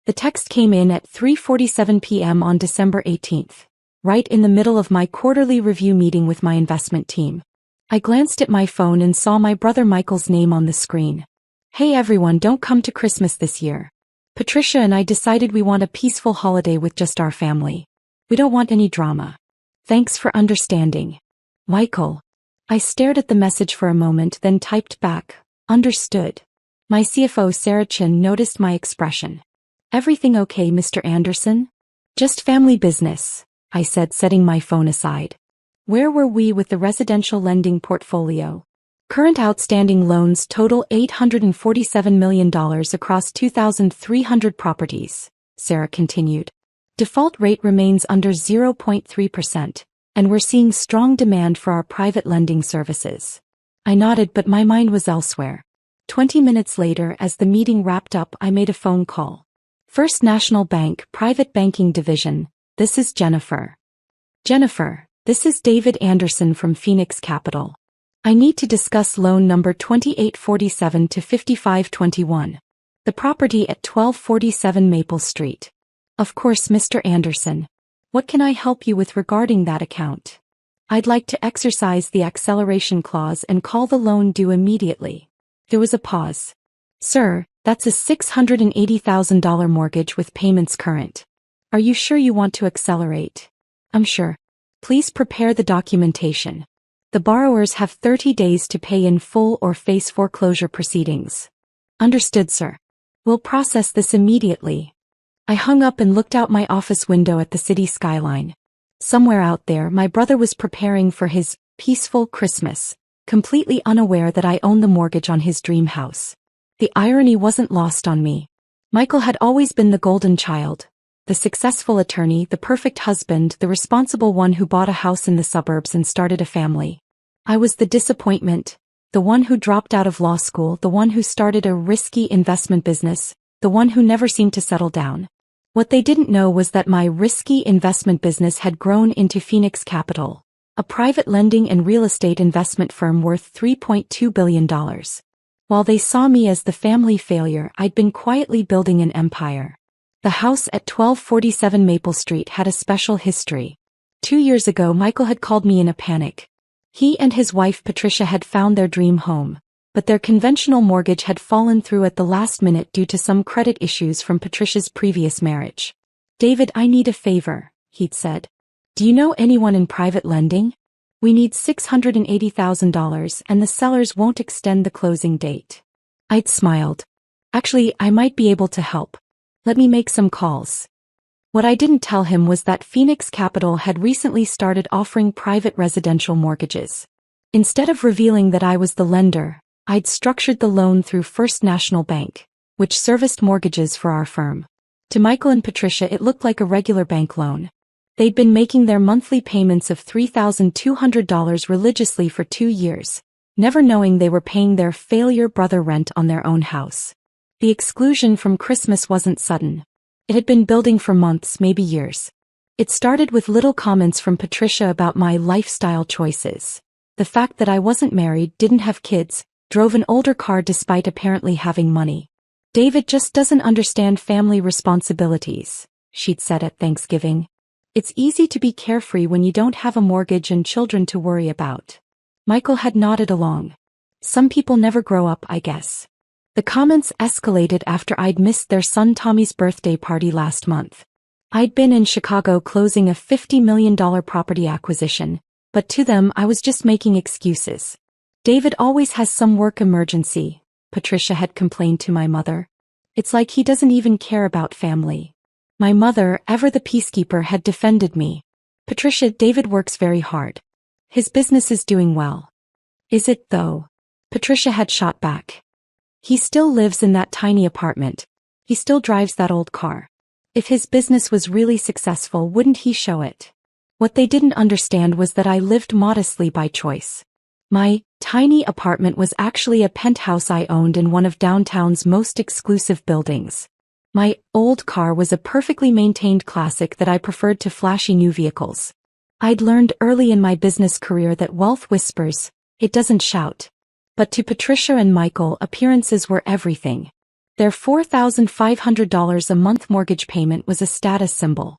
The text came in at 3:47 p.m. on December 18th, right in the middle of my quarterly review meeting with my investment team. I glanced at my phone and saw my brother Michael's name on the screen. "Hey everyone, don't come to Christmas this year. Patricia and I decided we want a peaceful holiday with just our family. We don't want any drama. Thanks for understanding. Michael." I stared at the message for a moment, then typed back, "Understood." My CFO Sarah Chin noticed my expression. "Everything okay, Mr. Anderson?" "Just family business," I said, setting my phone aside. Where were we with the residential lending portfolio? Current outstanding loans total $847 million across 2,300 properties, Sarah continued. Default rate remains under 0.3%, and we're seeing strong demand for our private lending services. I nodded, but my mind was elsewhere. 20 minutes later, as the meeting wrapped up, I made a phone call. First National Bank, Private Banking Division, this is Jennifer. Jennifer, this is David Anderson from Phoenix Capital. I need to discuss loan number 2847 to 5521. The property at 1247 Maple Street. Of course, Mr. Anderson. What can I help you with regarding that account? I'd like to exercise the acceleration clause and call the loan due immediately. There was a pause. Sir, that's a $680,000 mortgage with payments current. Are you sure you want to accelerate? I'm sure. Please prepare the documentation. The borrowers have 30 days to pay in full or face foreclosure proceedings. Understood, sir. We'll process this immediately. I hung up and looked out my office window at the city skyline. Somewhere out there, my brother was preparing for his peaceful Christmas, completely unaware that I owned the mortgage on his dream house. The irony wasn't lost on me. Michael had always been the golden child, the successful attorney, the perfect husband, the responsible one who bought a house in the suburbs and started a family. I was the disappointment, the one who dropped out of law school, the one who started a risky investment business, the one who never seemed to settle down. What they didn't know was that my risky investment business had grown into Phoenix Capital, a private lending and real estate investment firm worth $3.2 billion. While they saw me as the family failure, I'd been quietly building an empire. The house at 1247 Maple Street had a special history. 2 years ago, Michael had called me in a panic. He and his wife Patricia had found their dream home, but their conventional mortgage had fallen through at the last minute due to some credit issues from Patricia's previous marriage. "David, I need a favor," he'd said. "Do you know anyone in private lending? We need $680,000 and the sellers won't extend the closing date." I'd smiled. "Actually, I might be able to help. Let me make some calls." What I didn't tell him was that Phoenix Capital had recently started offering private residential mortgages. Instead of revealing that I was the lender, I'd structured the loan through First National Bank, which serviced mortgages for our firm. To Michael and Patricia, it looked like a regular bank loan. They'd been making their monthly payments of $3,200 religiously for 2 years, never knowing they were paying their failure brother rent on their own house. The exclusion from Christmas wasn't sudden. It had been building for months, maybe years. It started with little comments from Patricia about my lifestyle choices. The fact that I wasn't married, didn't have kids, drove an older car despite apparently having money. "David just doesn't understand family responsibilities," she'd said at Thanksgiving. "It's easy to be carefree when you don't have a mortgage and children to worry about." Michael had nodded along. Some people never grow up, I guess. The comments escalated after I'd missed their son Tommy's birthday party last month. I'd been in Chicago closing a $50 million property acquisition, but to them I was just making excuses. "David always has some work emergency," Patricia had complained to my mother. "It's like he doesn't even care about family." My mother, ever the peacekeeper, had defended me. "Patricia, David works very hard. His business is doing well." "Is it though?" Patricia had shot back. "He still lives in that tiny apartment. He still drives that old car. If his business was really successful, wouldn't he show it?" What they didn't understand was that I lived modestly by choice. My tiny apartment was actually a penthouse I owned in one of downtown's most exclusive buildings. My old car was a perfectly maintained classic that I preferred to flashy new vehicles. I'd learned early in my business career that wealth whispers, it doesn't shout. But to Patricia and Michael, appearances were everything. Their $4,500 a month mortgage payment was a status symbol.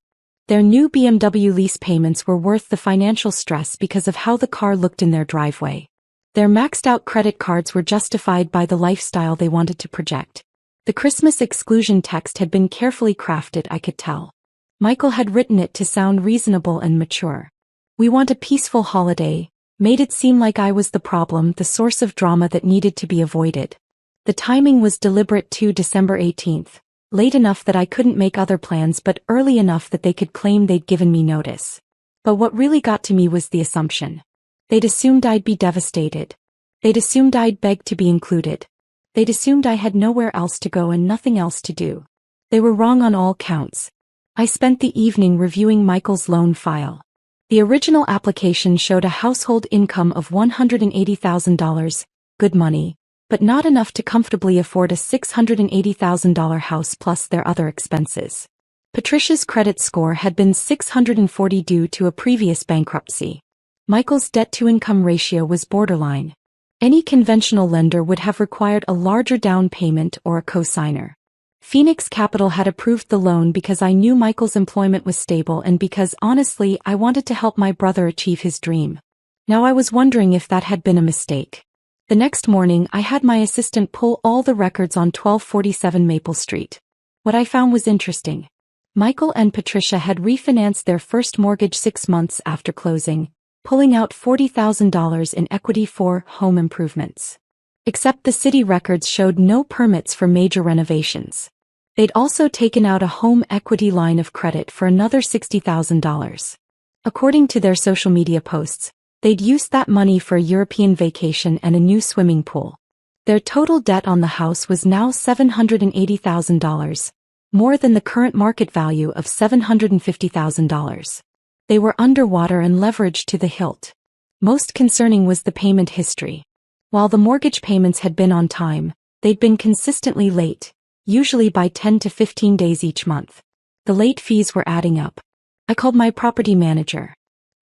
Their new BMW lease payments were worth the financial stress because of how the car looked in their driveway. Their maxed-out credit cards were justified by the lifestyle they wanted to project. The Christmas exclusion text had been carefully crafted, I could tell. Michael had written it to sound reasonable and mature. "We want a peaceful holiday," made it seem like I was the problem, the source of drama that needed to be avoided. The timing was deliberate too, December 18th. Late enough that I couldn't make other plans, but early enough that they could claim they'd given me notice. But what really got to me was the assumption. They'd assumed I'd be devastated. They'd assumed I'd beg to be included. They'd assumed I had nowhere else to go and nothing else to do. They were wrong on all counts. I spent the evening reviewing Michael's loan file. The original application showed a household income of $180,000, good money, but not enough to comfortably afford a $680,000 house plus their other expenses. Patricia's credit score had been 640 due to a previous bankruptcy. Michael's debt-to-income ratio was borderline. Any conventional lender would have required a larger down payment or a co-signer. Phoenix Capital had approved the loan because I knew Michael's employment was stable and because, honestly, I wanted to help my brother achieve his dream. Now I was wondering if that had been a mistake. The next morning, I had my assistant pull all the records on 1247 Maple Street. What I found was interesting. Michael and Patricia had refinanced their first mortgage 6 months after closing, pulling out $40,000 in equity for home improvements. Except the city records showed no permits for major renovations. They'd also taken out a home equity line of credit for another $60,000. According to their social media posts, they'd used that money for a European vacation and a new swimming pool. Their total debt on the house was now $780,000, more than the current market value of $750,000. They were underwater and leveraged to the hilt. Most concerning was the payment history. While the mortgage payments had been on time, they'd been consistently late, usually by 10 to 15 days each month. The late fees were adding up. I called my property manager.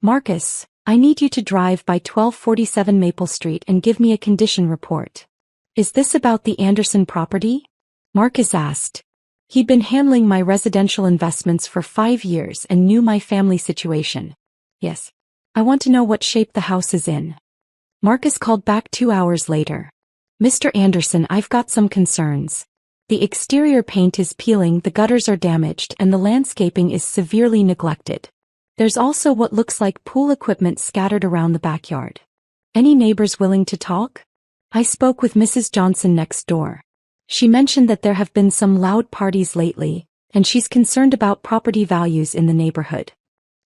"Marcus, I need you to drive by 1247 Maple Street and give me a condition report." "Is this about the Anderson property?" Marcus asked. He'd been handling my residential investments for 5 years and knew my family situation. "Yes. I want to know what shape the house is in." Marcus called back 2 hours later. "Mr. Anderson, I've got some concerns. The exterior paint is peeling, the gutters are damaged, and the landscaping is severely neglected. There's also what looks like pool equipment scattered around the backyard. Any neighbors willing to talk?" I spoke with Mrs. Johnson next door. She mentioned that there have been some loud parties lately, and she's concerned about property values in the neighborhood.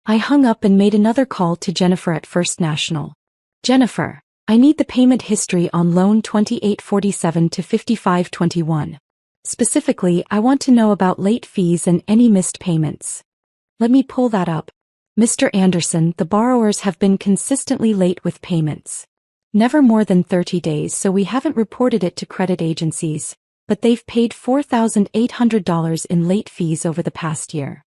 I hung up and made another call to Jennifer at First National. "Jennifer, I need the payment history on loan 2847 to 5521. Specifically, I want to know about late fees and any missed payments." "Let me pull that up. Mr. Anderson, the borrowers have been consistently late with payments. Never more than 30 days, so we haven't reported it to credit agencies, but they've paid $4,800 in late fees over the past year.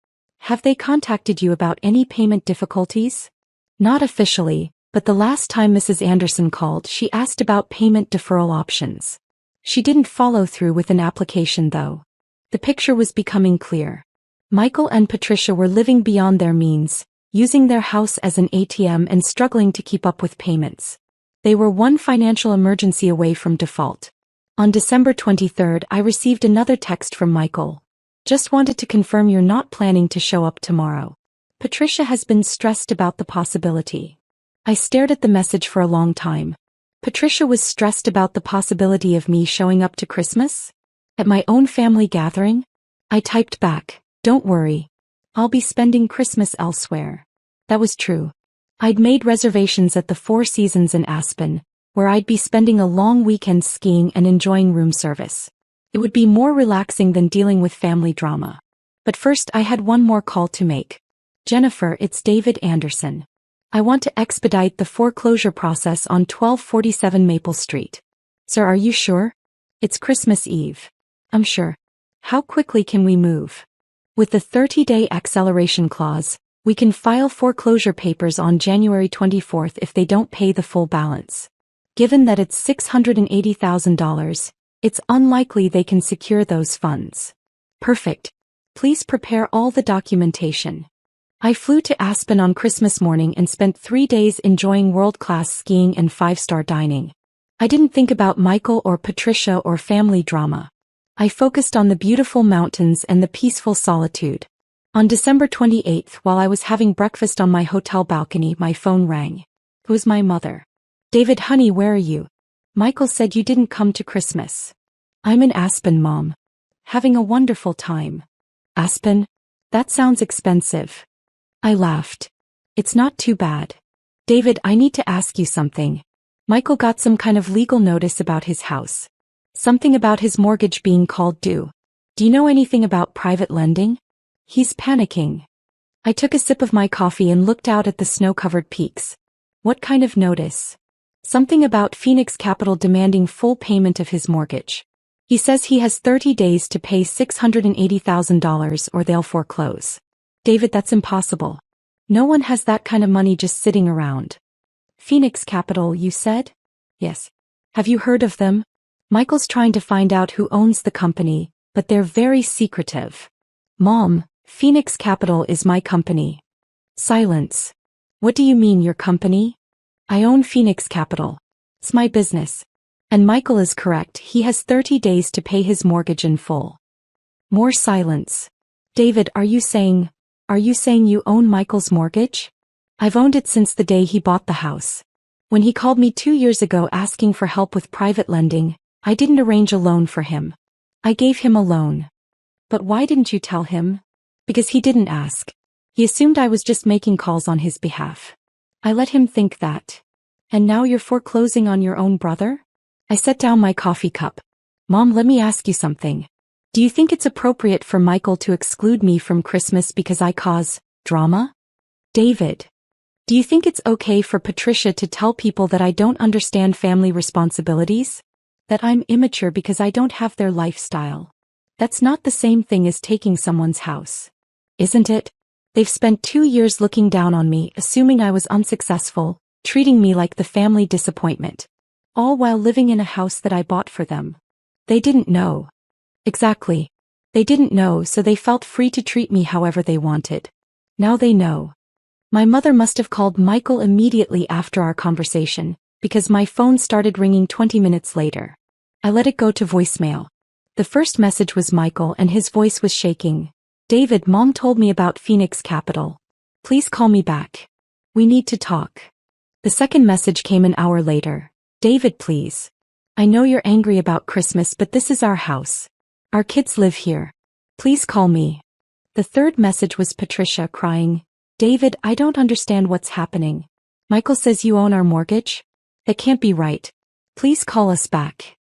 Have they contacted you about any payment difficulties?" "Not officially, but the last time Mrs. Anderson called, she asked about payment deferral options. She didn't follow through with an application though." The picture was becoming clear. Michael and Patricia were living beyond their means, using their house as an ATM and struggling to keep up with payments. They were one financial emergency away from default. On December 23rd, I received another text from Michael. "Just wanted to confirm you're not planning to show up tomorrow. Patricia has been stressed about the possibility." I stared at the message for a long time. Patricia was stressed about the possibility of me showing up to Christmas? At my own family gathering? I typed back, "Don't worry. I'll be spending Christmas elsewhere." That was true. I'd made reservations at the Four Seasons in Aspen, where I'd be spending a long weekend skiing and enjoying room service. It would be more relaxing than dealing with family drama. But first I had one more call to make. "Jennifer, it's David Anderson. I want to expedite the foreclosure process on 1247 Maple Street." "Sir, are you sure? It's Christmas Eve." "I'm sure. How quickly can we move?" "With the 30-day acceleration clause, we can file foreclosure papers on January 24th if they don't pay the full balance. Given that it's $680,000, It's unlikely they can secure those funds. Perfect. Please prepare all the documentation. I flew to Aspen on Christmas morning and spent 3 days enjoying world-class skiing and 5-star dining. I didn't think about Michael or Patricia or family drama. I focused on the beautiful mountains and the peaceful solitude. On December 28th, while I was having breakfast on my hotel balcony, my phone rang. It was my mother. David, honey, where are you? Michael said you didn't come to Christmas. I'm in Aspen, Mom. Having a wonderful time. Aspen? That sounds expensive. I laughed. It's not too bad. David, I need to ask you something. Michael got some kind of legal notice about his house. Something about his mortgage being called due. Do you know anything about private lending? He's panicking. I took a sip of my coffee and looked out at the snow-covered peaks. What kind of notice? Something about Phoenix Capital demanding full payment of his mortgage. He says he has 30 days to pay $680,000 or they'll foreclose. David, that's impossible. No one has that kind of money just sitting around. Phoenix Capital, you said? Yes. Have you heard of them? Michael's trying to find out who owns the company, but they're very secretive. Mom, Phoenix Capital is my company. Silence. What do you mean your company? I own Phoenix Capital. It's my business. And Michael is correct, he has 30 days to pay his mortgage in full. More silence. David, are you saying you own Michael's mortgage? I've owned it since the day he bought the house. When he called me 2 years ago asking for help with private lending, I didn't arrange a loan for him. I gave him a loan. But why didn't you tell him? Because he didn't ask. He assumed I was just making calls on his behalf. I let him think that. And now you're foreclosing on your own brother? I set down my coffee cup. Mom, let me ask you something. Do you think it's appropriate for Michael to exclude me from Christmas because I cause drama? David. Do you think it's okay for Patricia to tell people that I don't understand family responsibilities? That I'm immature because I don't have their lifestyle? That's not the same thing as taking someone's house. Isn't it? They've spent 2 years looking down on me, assuming I was unsuccessful, treating me like the family disappointment. All while living in a house that I bought for them. They didn't know. Exactly. They didn't know, so they felt free to treat me however they wanted. Now they know. My mother must have called Michael immediately after our conversation, because my phone started ringing 20 minutes later. I let it go to voicemail. The first message was Michael and his voice was shaking. David, Mom told me about Phoenix Capital. Please call me back. We need to talk. The second message came an hour later. David, please. I know you're angry about Christmas, but this is our house. Our kids live here. Please call me. The third message was Patricia crying. David, I don't understand what's happening. Michael says you own our mortgage? That can't be right. Please call us back.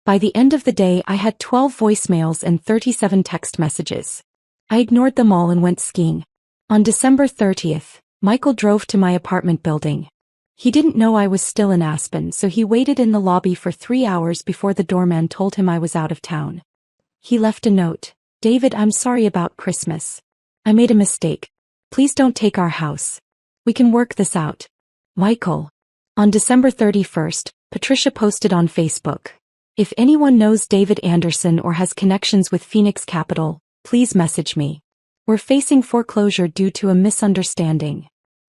By the end of the day, I had 12 voicemails and 37 text messages. I ignored them all and went skiing. On December 30th, Michael drove to my apartment building. He didn't know I was still in Aspen, so he waited in the lobby for 3 hours before the doorman told him I was out of town. He left a note. David, I'm sorry about Christmas. I made a mistake. Please don't take our house. We can work this out. Michael. On December 31st, Patricia posted on Facebook. If anyone knows David Anderson or has connections with Phoenix Capital, please message me. We're facing foreclosure due to a misunderstanding.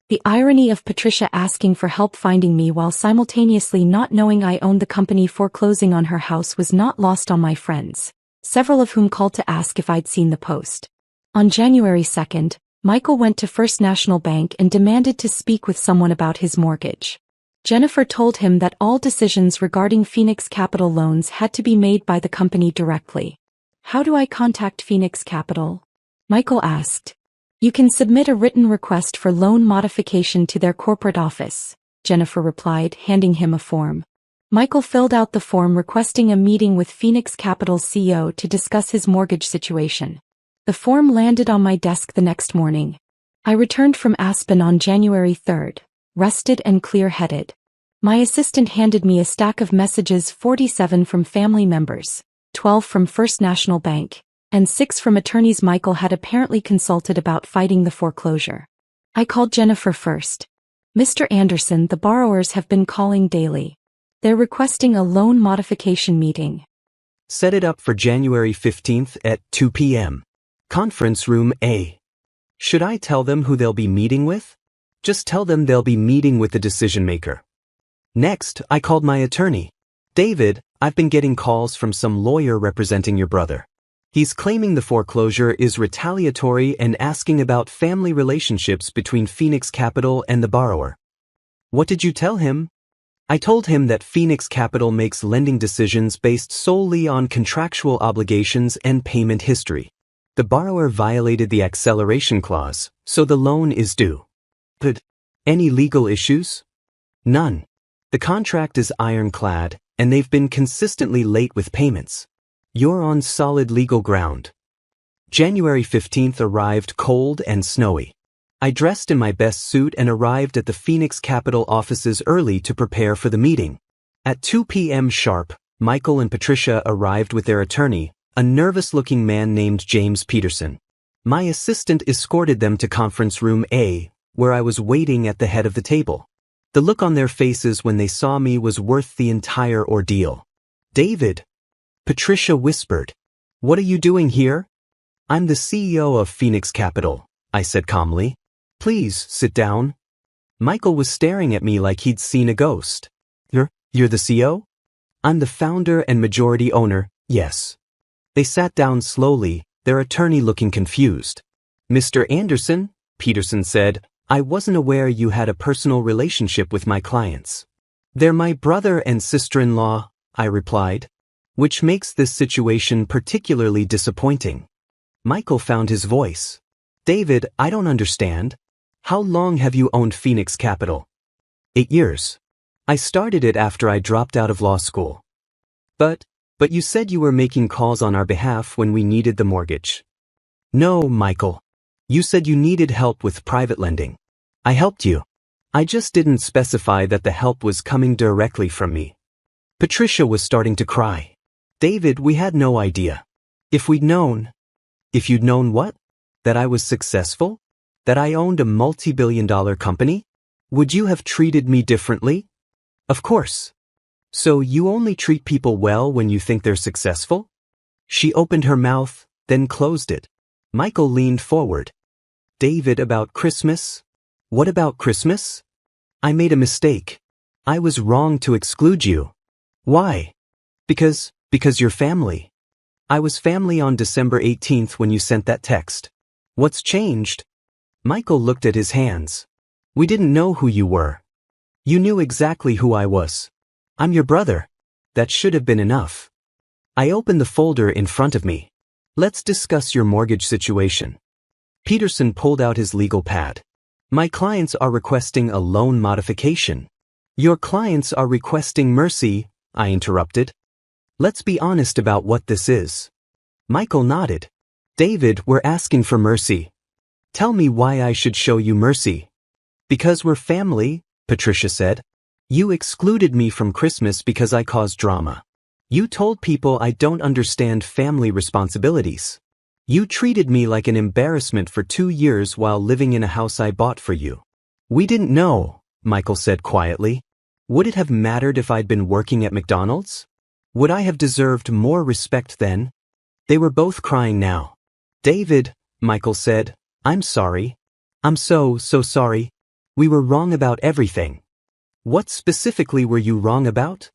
The irony of Patricia asking for help finding me while simultaneously not knowing I owned the company foreclosing on her house was not lost on my friends, several of whom called to ask if I'd seen the post. On January 2nd, Michael went to First National Bank and demanded to speak with someone about his mortgage. Jennifer told him that all decisions regarding Phoenix Capital loans had to be made by the company directly. How do I contact Phoenix Capital? Michael asked. You can submit a written request for loan modification to their corporate office, Jennifer replied, handing him a form. Michael filled out the form requesting a meeting with Phoenix Capital's CEO to discuss his mortgage situation. The form landed on my desk the next morning. I returned from Aspen on January 3rd, rested and clear-headed. My assistant handed me a stack of messages, 47 from family members, 12 from First National Bank, and 6 from attorneys Michael had apparently consulted about fighting the foreclosure. I called Jennifer first. Mr. Anderson, the borrowers have been calling daily. They're requesting a loan modification meeting. Set it up for January 15th at 2 p.m. Conference room A. Should I tell them who they'll be meeting with? Just tell them they'll be meeting with the decision maker. Next, I called my attorney. David, I've been getting calls from some lawyer representing your brother. He's claiming the foreclosure is retaliatory and asking about family relationships between Phoenix Capital and the borrower. What did you tell him? I told him that Phoenix Capital makes lending decisions based solely on contractual obligations and payment history. The borrower violated the acceleration clause, so the loan is due. But any legal issues? None. The contract is ironclad, and they've been consistently late with payments. You're on solid legal ground. January 15th arrived cold and snowy. I dressed in my best suit and arrived at the Phoenix Capital offices early to prepare for the meeting. At 2 p.m. sharp, Michael and Patricia arrived with their attorney, a nervous-looking man named James Peterson. My assistant escorted them to conference room A, where I was waiting at the head of the table. The look on their faces when they saw me was worth the entire ordeal. David, Patricia whispered. What are you doing here? I'm the CEO of Phoenix Capital, I said calmly. Please, sit down. Michael was staring at me like he'd seen a ghost. You're the CEO? I'm the founder and majority owner, yes. They sat down slowly, their attorney looking confused. Mr. Anderson, Peterson said, I wasn't aware you had a personal relationship with my clients. They're my brother and sister-in-law, I replied, which makes this situation particularly disappointing. Michael found his voice. David, I don't understand. How long have you owned Phoenix Capital? 8 years. I started it after I dropped out of law school. But you said you were making calls on our behalf when we needed the mortgage. No, Michael. You said you needed help with private lending. I helped you. I just didn't specify that the help was coming directly from me. Patricia was starting to cry. David, we had no idea. If we'd known. If you'd known what? That I was successful? That I owned a multi-billion-dollar company? Would you have treated me differently? Of course. So you only treat people well when you think they're successful? She opened her mouth, then closed it. Michael leaned forward. David, about Christmas? What about Christmas? I made a mistake. I was wrong to exclude you. Why? Because you're family. I was family on December 18th when you sent that text. What's changed? Michael looked at his hands. We didn't know who you were. You knew exactly who I was. I'm your brother. That should have been enough. I opened the folder in front of me. Let's discuss your mortgage situation. Peterson pulled out his legal pad. My clients are requesting a loan modification. Your clients are requesting mercy, I interrupted. Let's be honest about what this is. Michael nodded. David, we're asking for mercy. Tell me why I should show you mercy. Because we're family, Patricia said. You excluded me from Christmas because I caused drama. You told people I don't understand family responsibilities. You treated me like an embarrassment for 2 years while living in a house I bought for you. We didn't know, Michael said quietly. Would it have mattered if I'd been working at McDonald's? Would I have deserved more respect then? They were both crying now. David, Michael said, I'm sorry. I'm so sorry. We were wrong about everything. What specifically were you wrong about?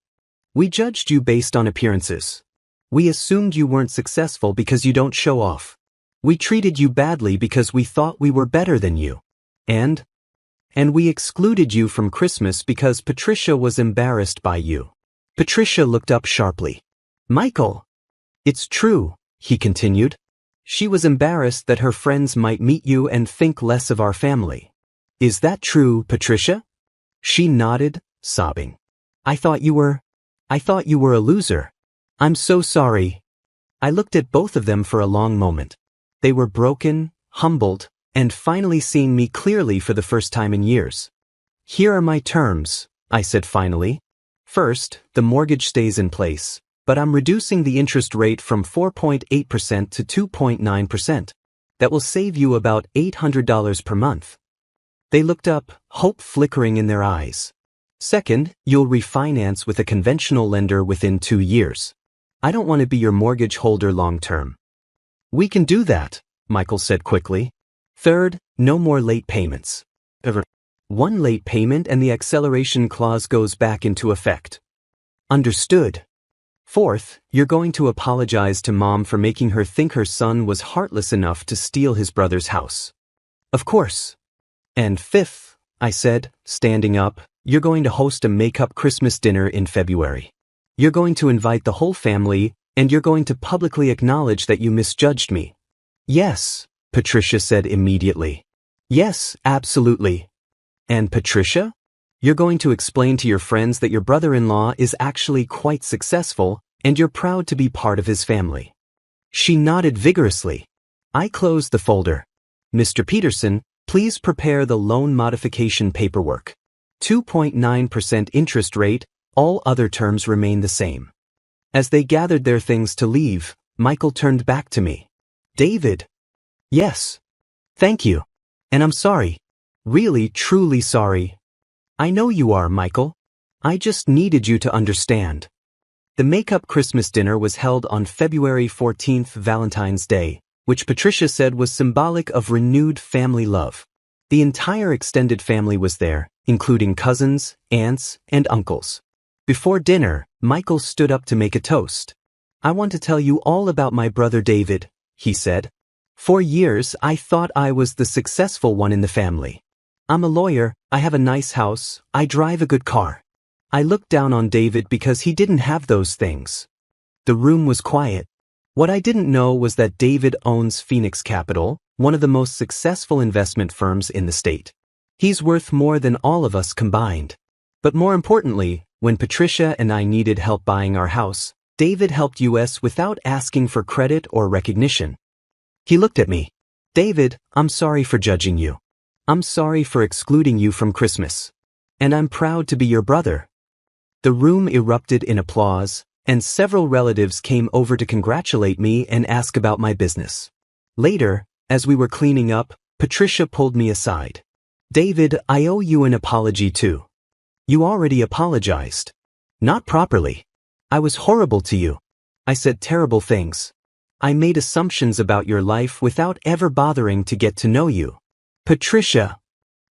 We judged you based on appearances. We assumed you weren't successful because you don't show off. We treated you badly because we thought we were better than you. And we excluded you from Christmas because Patricia was embarrassed by you. Patricia looked up sharply. Michael. It's true, he continued. She was embarrassed that her friends might meet you and think less of our family. Is that true, Patricia? She nodded, sobbing. I thought you were a loser. I'm so sorry. I looked at both of them for a long moment. They were broken, humbled, and finally seeing me clearly for the first time in years. Here are my terms, I said finally. First, the mortgage stays in place, but I'm reducing the interest rate from 4.8% to 2.9%. That will save you about $800 per month. They looked up, hope flickering in their eyes. Second, you'll refinance with a conventional lender within 2 years. I don't want to be your mortgage holder long term. We can do that, Michael said quickly. Third, no more late payments. One late payment and the acceleration clause goes back into effect. Understood. Fourth, you're going to apologize to Mom for making her think her son was heartless enough to steal his brother's house. Of course. And fifth, I said, standing up, you're going to host a make-up Christmas dinner in February. You're going to invite the whole family, and you're going to publicly acknowledge that you misjudged me. Yes, Patricia said immediately. Yes, absolutely. And Patricia? You're going to explain to your friends that your brother-in-law is actually quite successful, and you're proud to be part of his family. She nodded vigorously. I closed the folder. Mr. Peterson, please prepare the loan modification paperwork. 2.9% interest rate, all other terms remain the same. As they gathered their things to leave, Michael turned back to me. David. Yes. Thank you. And I'm sorry. Really, truly sorry. I know you are, Michael. I just needed you to understand. The make-up Christmas dinner was held on February 14th, Valentine's Day, which Patricia said was symbolic of renewed family love. The entire extended family was there, including cousins, aunts, and uncles. Before dinner, Michael stood up to make a toast. I want to tell you all about my brother David, he said. For years, I thought I was the successful one in the family. I'm a lawyer, I have a nice house, I drive a good car. I looked down on David because he didn't have those things. The room was quiet. What I didn't know was that David owns Phoenix Capital, one of the most successful investment firms in the state. He's worth more than all of us combined. But more importantly, when Patricia and I needed help buying our house, David helped us without asking for credit or recognition. He looked at me. David, I'm sorry for judging you. I'm sorry for excluding you from Christmas. And I'm proud to be your brother. The room erupted in applause, and several relatives came over to congratulate me and ask about my business. Later, as we were cleaning up, Patricia pulled me aside. David, I owe you an apology too. You already apologized. Not properly. I was horrible to you. I said terrible things. I made assumptions about your life without ever bothering to get to know you. Patricia,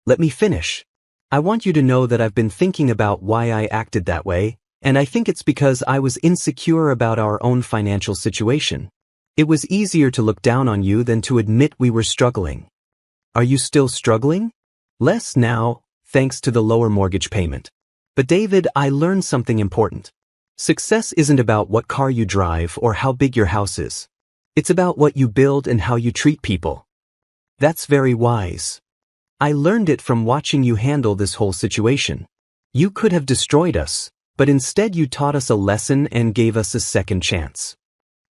let me finish. I want you to know that I've been thinking about why I acted that way, and I think it's because I was insecure about our own financial situation. It was easier to look down on you than to admit we were struggling. Are you still struggling? Less now, thanks to the lower mortgage payment. But David, I learned something important. Success isn't about what car you drive or how big your house is. It's about what you build and how you treat people. That's very wise. I learned it from watching you handle this whole situation. You could have destroyed us, but instead you taught us a lesson and gave us a second chance.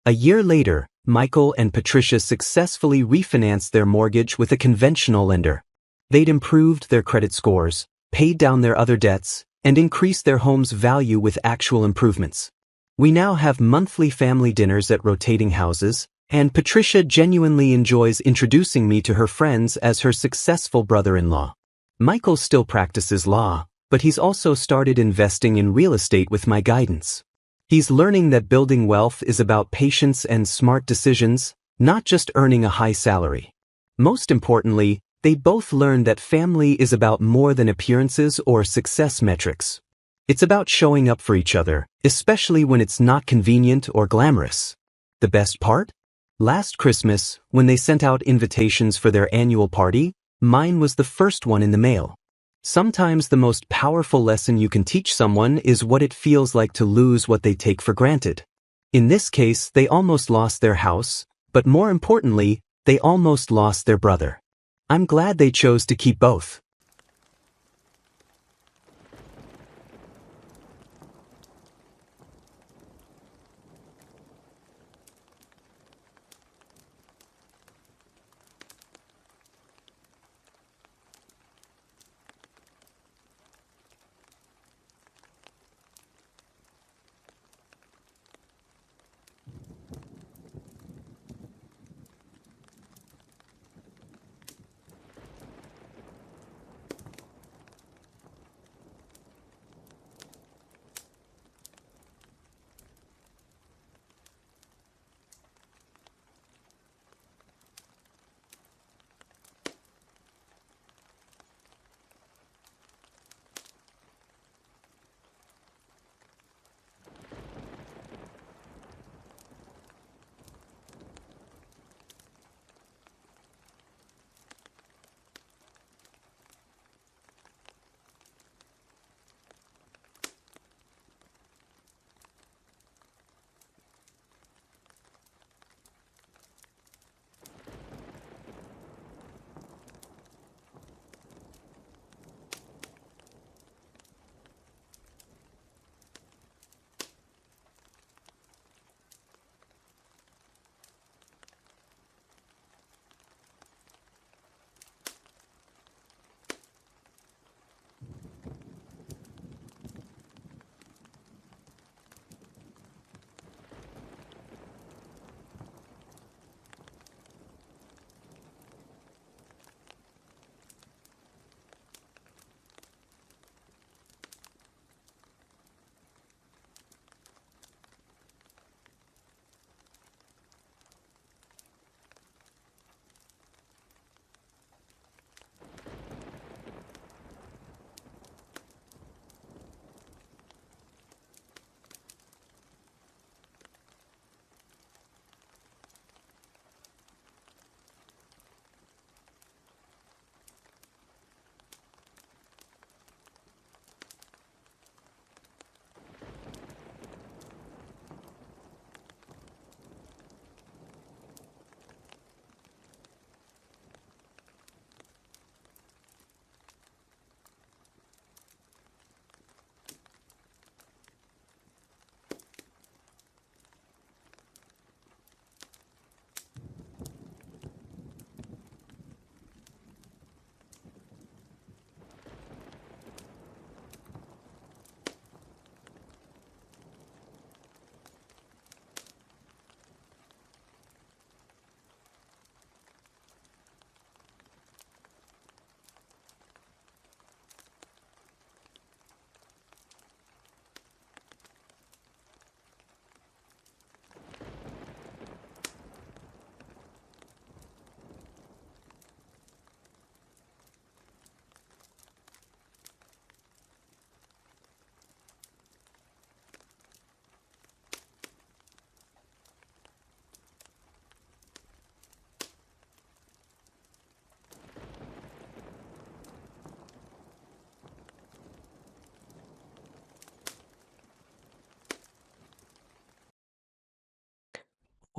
A year later, Michael and Patricia successfully refinanced their mortgage with a conventional lender. They'd improved their credit scores, paid down their other debts, and increased their home's value with actual improvements. We now have monthly family dinners at rotating houses, and Patricia genuinely enjoys introducing me to her friends as her successful brother-in-law. Michael still practices law, but he's also started investing in real estate with my guidance. He's learning that building wealth is about patience and smart decisions, not just earning a high salary. Most importantly, they both learned that family is about more than appearances or success metrics. It's about showing up for each other, especially when it's not convenient or glamorous. The best part? Last Christmas, when they sent out invitations for their annual party, mine was the first one in the mail. Sometimes the most powerful lesson you can teach someone is what it feels like to lose what they take for granted. In this case, they almost lost their house, but more importantly, they almost lost their brother. I'm glad they chose to keep both.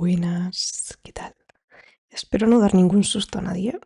Buenas, ¿qué tal? Espero no dar ningún susto a nadie,